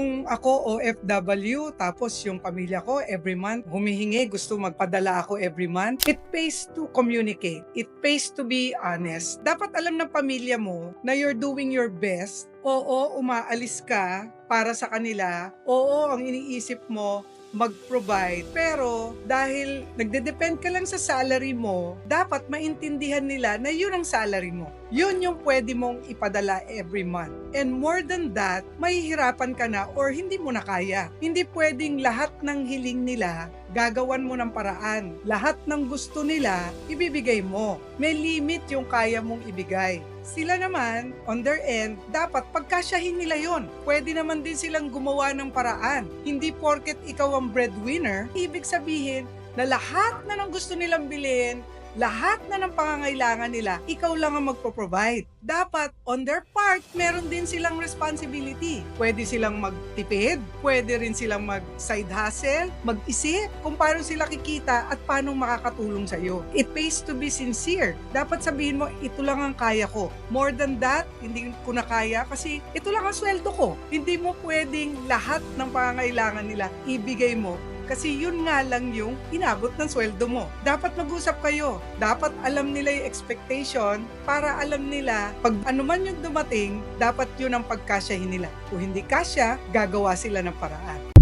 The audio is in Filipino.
kung ako OFW tapos yung pamilya ko every month humihingi, gusto magpadala ako every month, it pays to communicate. It pays to be honest. Dapat alam ng pamilya mo na you're doing your best. Oo, umaalis ka para sa kanila. Oo, ang iniisip mo mag-provide. Pero dahil nagde-depend ka lang sa salary mo, dapat maintindihan nila na yun ang salary mo. Yun yung pwede mong ipadala every month. And more than that, mahihirapan ka na or hindi mo na kaya. Hindi pwedeng lahat ng hiling nila gagawan mo ng paraan. Lahat ng gusto nila, ibibigay mo. May limit yung kaya mong ibigay. Sila naman, on their end, dapat pagkasyahin nila yon. Pwede naman din silang gumawa ng paraan. Hindi porket ikaw ang breadwinner, ibig sabihin na lahat na ng gusto nilang bilhin, lahat na ng pangangailangan nila, ikaw lang ang magpo-provide. Dapat, on their part, meron din silang responsibility. Pwede silang magtipid, pwede rin silang mag-side hustle, mag-isip kung paano sila kikita at paano makakatulong sa'yo. It pays to be sincere. Dapat sabihin mo, ito lang ang kaya ko. More than that, hindi ko na kaya kasi ito lang ang sweldo ko. Hindi mo pwedeng lahat ng pangangailangan nila ibigay mo kasi yun nga lang yung inabot ng sweldo mo. Dapat mag-usap kayo. Dapat alam nila yung expectation para alam nila pag anuman yung dumating, dapat yun ang pagkasyahin nila. Kung hindi kasya, gagawa sila ng paraan.